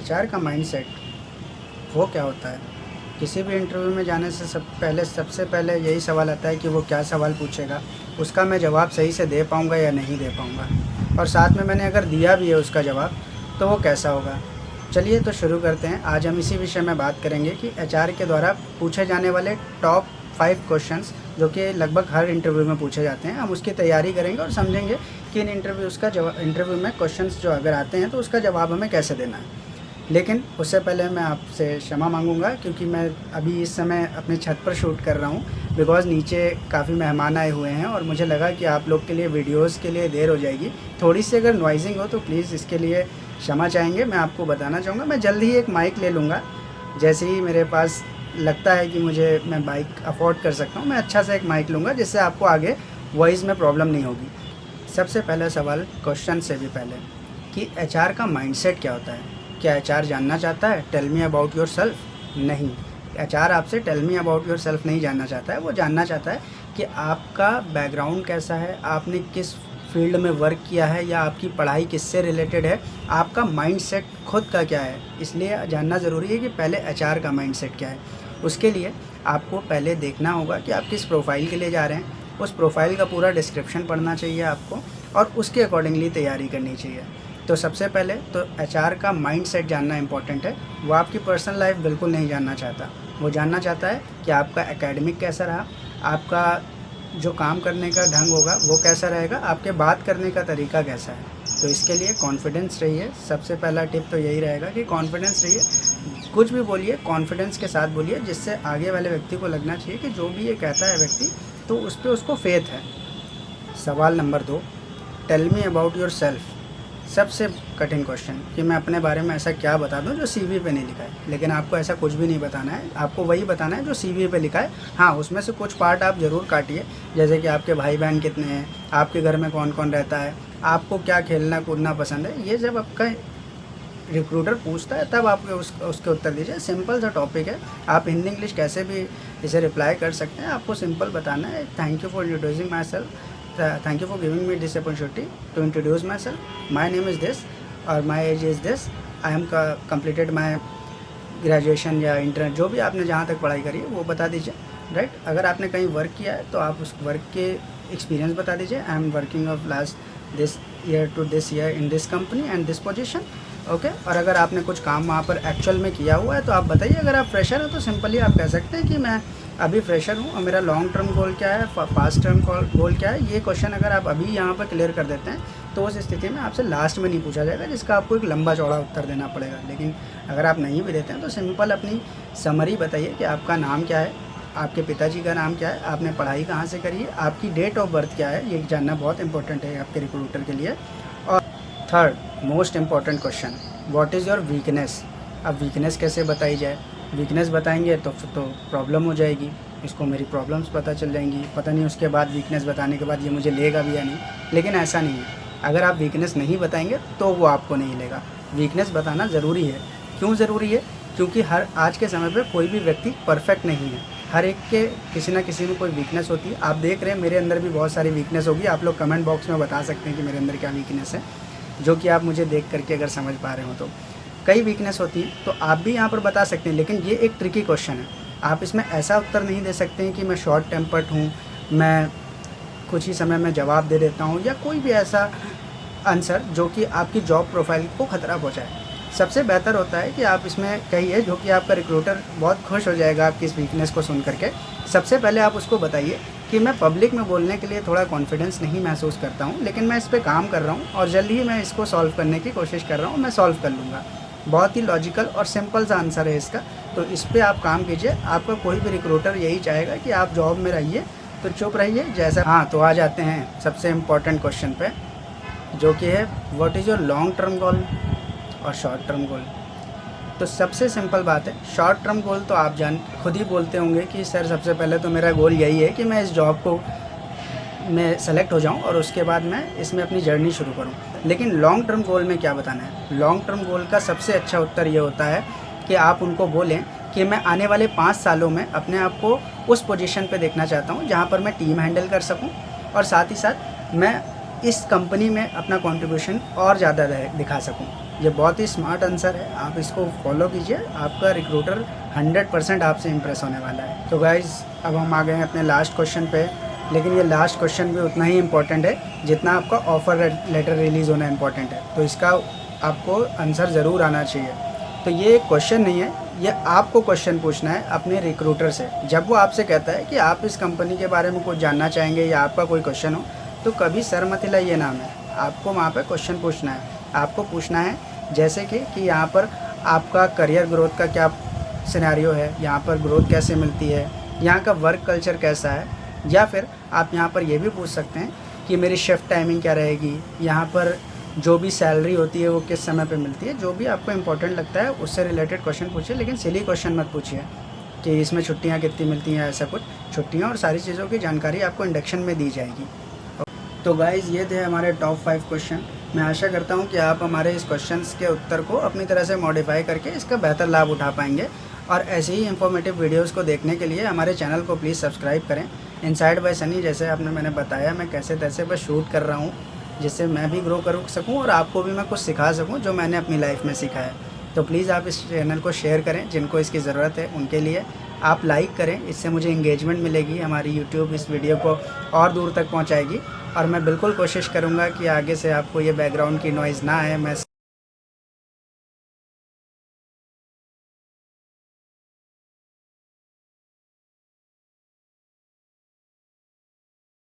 HR का mindset वो क्या होता है? किसी भी इंटरव्यू में जाने से सबसे पहले यही सवाल आता है कि वो क्या सवाल पूछेगा, उसका मैं जवाब सही से दे पाऊँगा या नहीं दे पाऊँगा, और साथ में मैंने अगर दिया भी है उसका जवाब तो वो कैसा होगा। चलिए तो शुरू करते हैं। आज हम इसी विषय में बात करेंगे कि एचआर के द्वारा पूछे जाने वाले टॉप 5 क्वेश्चंस जो कि लगभग हर इंटरव्यू में पूछे जाते हैं। हम उसकी तैयारी करेंगे और समझेंगे कि इन इंटरव्यू में क्वेश्चंस जो अगर आते हैं तो उसका जवाब हमें कैसे देना है। लेकिन उससे पहले मैं आपसे क्षमा मांगूंगा क्योंकि मैं अभी इस समय अपने छत पर शूट कर रहा हूँ, बिकॉज़ नीचे काफ़ी मेहमान आए हुए हैं और मुझे लगा कि आप लोग के लिए वीडियोस के लिए देर हो जाएगी। थोड़ी सी अगर नॉइजिंग हो तो प्लीज़ इसके लिए क्षमा चाहेंगे। मैं आपको बताना चाहूँगा मैं जल्द ही एक माइक ले लूँगा। जैसे ही मेरे पास लगता है कि मैं बाइक अफोर्ड कर सकता हूँ, मैं अच्छा सा एक माइक लूँगा जिससे आपको आगे वॉइस में प्रॉब्लम नहीं होगी। सबसे पहला सवाल क्वेश्चन से भी पहले कि एचआर का माइंडसेट क्या होता है? क्या एचआर जानना चाहता है tell me about yourself? नहीं, एचआर आपसे tell me about yourself नहीं जानना चाहता है। वो जानना चाहता है कि आपका बैकग्राउंड कैसा है, आपने किस फील्ड में वर्क किया है या आपकी पढ़ाई किससे रिलेटेड है, आपका माइंडसेट खुद का क्या है। इसलिए जानना ज़रूरी है कि पहले एचआर का माइंडसेट क्या है। उसके लिए आपको पहले देखना होगा कि आप किस प्रोफाइल के लिए जा रहे हैं। उस प्रोफाइल का पूरा डिस्क्रिप्शन पढ़ना चाहिए आपको और उसके अकॉर्डिंगली तैयारी करनी चाहिए। तो सबसे पहले तो एचआर का माइंडसेट जानना इम्पॉर्टेंट है। वो आपकी पर्सनल लाइफ बिल्कुल नहीं जानना चाहता। वो जानना चाहता है कि आपका एकेडमिक कैसा रहा, आपका जो काम करने का ढंग होगा वो कैसा रहेगा, आपके बात करने का तरीका कैसा है। तो इसके लिए कॉन्फिडेंस रहिए। सबसे पहला टिप तो यही रहेगा कि कॉन्फिडेंस रहिए। कुछ भी बोलिए कॉन्फिडेंस के साथ बोलिए, जिससे आगे वाले व्यक्ति को लगना चाहिए कि जो भी ये कहता है व्यक्ति तो उस पर उसको फेथ है। सवाल number 2, tell me about yourself. सबसे कठिन क्वेश्चन कि मैं अपने बारे में ऐसा क्या बता दूं जो सीवी पे नहीं लिखा है। लेकिन आपको ऐसा कुछ भी नहीं बताना है, आपको वही बताना है जो सीवी पे लिखा है। हाँ, उसमें से कुछ पार्ट आप ज़रूर काटिए, जैसे कि आपके भाई बहन कितने हैं, आपके घर में कौन कौन रहता है, आपको क्या खेलना कूदना पसंद है। ये जब आपका रिक्रूटर पूछता है तब आपके उसके उत्तर दीजिए। सिंपल सा टॉपिक है, आप हिंदी इंग्लिश कैसे भी इसे रिप्लाई कर सकते हैं। आपको सिंपल बताना है, thank you for introducing my self, thank you for giving me this opportunity to introduce myself. My name is this और my age is this. I am completed my graduation या inter जो भी आपने जहाँ तक पढ़ाई करी है वो बता दीजिए, राइट। अगर आपने कहीं वर्क किया है तो आप उस वर्क के एक्सपीरियंस बता दीजिए। I am working of last this year to this year in this company and this position, okay. और अगर आपने कुछ काम वहाँ पर एक्चुअल में किया हुआ है तो आप बताइए। अगर आप फ्रेशर हो तो सिंपली आप कह सकते हैं कि मैं अभी फ्रेशर हूँ और मेरा लॉन्ग टर्म गोल क्या है, फास्ट टर्म गोल क्या है। ये क्वेश्चन अगर आप अभी यहाँ पर क्लियर कर देते हैं तो उस स्थिति में आपसे लास्ट में नहीं पूछा जाएगा, जिसका आपको एक लंबा चौड़ा उत्तर देना पड़ेगा। लेकिन अगर आप नहीं भी देते हैं तो सिंपल अपनी समरी बताइए कि आपका नाम क्या है, आपके पिताजी का नाम क्या है, आपने पढ़ाई कहाँ से करी है, आपकी डेट ऑफ बर्थ क्या है। ये जानना बहुत इंपॉर्टेंट है आपके रिक्रूटर के लिए। और third most important question, what is your weakness. अब वीकनेस कैसे बताई जाए? वीकनेस बताएंगे तो प्रॉब्लम हो जाएगी, इसको मेरी प्रॉब्लम्स पता चल जाएंगी। पता नहीं उसके बाद वीकनेस बताने के बाद ये मुझे लेगा भी या नहीं। लेकिन ऐसा नहीं है, अगर आप वीकनेस नहीं बताएंगे तो वो आपको नहीं लेगा। वीकनेस बताना ज़रूरी है। क्यों ज़रूरी है? क्योंकि आज के समय पे कोई भी व्यक्ति परफेक्ट नहीं है। हर एक के किसी ना किसी में कोई वीकनेस होती है। आप देख रहे हैं मेरे अंदर भी बहुत सारी वीकनेस होगी। आप लोग कमेंट बॉक्स में बता सकते हैं कि मेरे अंदर क्या वीकनेस है, जो कि आप मुझे देख करके अगर समझ पा रहे हो तो। कई वीकनेस होती है तो आप भी यहाँ पर बता सकते हैं। लेकिन ये एक ट्रिकी क्वेश्चन है, आप इसमें ऐसा उत्तर नहीं दे सकते हैं कि मैं शॉर्ट टेम्पर्ड हूँ, मैं कुछ ही समय में जवाब दे देता हूँ, या कोई भी ऐसा आंसर जो कि आपकी जॉब प्रोफाइल को ख़तरा पहुँचाए। सबसे बेहतर होता है कि आप इसमें कहिए जो कि आपका रिक्रूटर बहुत खुश हो जाएगा आपकी इस वीकनेस को सुन करके। सबसे पहले आप उसको बताइए कि मैं पब्लिक में बोलने के लिए थोड़ा कॉन्फिडेंस नहीं महसूस करता हूँ, लेकिन मैं इस पर काम कर रहा हूँ और जल्दी ही मैं इसको सॉल्व करने की कोशिश कर रहा हूँ, मैं सॉल्व कर लूँगा। बहुत ही लॉजिकल और सिंपल सा आंसर है इसका, तो इस पर आप काम कीजिए। आपका कोई भी रिक्रूटर यही चाहेगा कि आप जॉब में रहिए, तो चुप रहिए जैसा। हाँ, तो आ जाते हैं सबसे इम्पॉर्टेंट क्वेश्चन पे, जो कि है what is your long term goal और शॉर्ट टर्म गोल। तो सबसे सिंपल बात है, शॉर्ट टर्म गोल तो आप खुद ही बोलते होंगे कि सर सबसे पहले तो मेरा गोल यही है कि मैं इस जॉब को मैं सेलेक्ट हो जाऊं और उसके बाद मैं इसमें अपनी जर्नी शुरू करूं। लेकिन लॉन्ग टर्म गोल में क्या बताना है? लॉन्ग टर्म गोल का सबसे अच्छा उत्तर ये होता है कि आप उनको बोलें कि मैं आने वाले 5 सालों में अपने आप को उस पोजीशन पे देखना चाहता हूं जहां पर मैं टीम हैंडल कर सकूं और साथ ही साथ मैं इस कंपनी में अपना कंट्रीब्यूशन और ज़्यादा दिखा सकूं। ये बहुत ही स्मार्ट आंसर है, आप इसको फॉलो कीजिए, आपका रिक्रूटर 100% आपसे इम्प्रेस होने वाला है। तो गाइज़ अब हम आ गए हैं अपने लास्ट क्वेश्चन पे, लेकिन ये लास्ट क्वेश्चन भी उतना ही इम्पोर्टेंट है जितना आपका ऑफ़र लेटर रिलीज़ होना इम्पोर्टेंट है। तो इसका आपको आंसर ज़रूर आना चाहिए। तो ये एक क्वेश्चन नहीं है, ये आपको क्वेश्चन पूछना है अपने रिक्रूटर से। जब वो आपसे कहता है कि आप इस कंपनी के बारे में कुछ जानना चाहेंगे या आपका कोई क्वेश्चन हो, तो कभी सर मत हिलाइए नाम है, आपको वहाँ पे क्वेश्चन पूछना है। आपको पूछना है जैसे कि यहाँ पर आपका करियर ग्रोथ का क्या सिनेरियो है, यहाँ पर ग्रोथ कैसे मिलती है, यहाँ का वर्क कल्चर कैसा है, या फिर आप यहाँ पर ये भी पूछ सकते हैं कि मेरी शिफ्ट टाइमिंग क्या रहेगी, यहाँ पर जो भी सैलरी होती है वो किस समय पे मिलती है। जो भी आपको इम्पोर्टेंट लगता है उससे रिलेटेड क्वेश्चन पूछिए, लेकिन सिली क्वेश्चन मत पूछिए कि इसमें छुट्टियाँ कितनी मिलती हैं, ऐसा कुछ। छुट्टियाँ और सारी चीज़ों की जानकारी आपको इंडक्शन में दी जाएगी। तो गाइज़ ये थे हमारे टॉप 5 क्वेश्चन। मैं आशा करता हूँ कि आप हमारे इस क्वेश्चंस के उत्तर को अपनी तरह से मॉडिफाई करके इसका बेहतर लाभ उठा पाएंगे। और ऐसे ही इंफॉर्मेटिव वीडियोस को देखने के लिए हमारे चैनल को प्लीज़ सब्सक्राइब करें। इनसाइड बाय सनी, जैसे मैंने बताया, मैं कैसे तैसे बस शूट कर रहा हूँ जिससे मैं भी ग्रो कर सकूँ और आपको भी मैं कुछ सिखा सकूँ जो मैंने अपनी लाइफ में सीखा है। तो प्लीज़ आप इस चैनल को शेयर करें, जिनको इसकी ज़रूरत है उनके लिए आप लाइक करें, इससे मुझे इंगेजमेंट मिलेगी, हमारी यूट्यूब इस वीडियो को और दूर तक पहुंचाएगी। और मैं बिल्कुल कोशिश करूंगा कि आगे से आपको ये बैकग्राउंड की नॉइज़ ना आए। मैं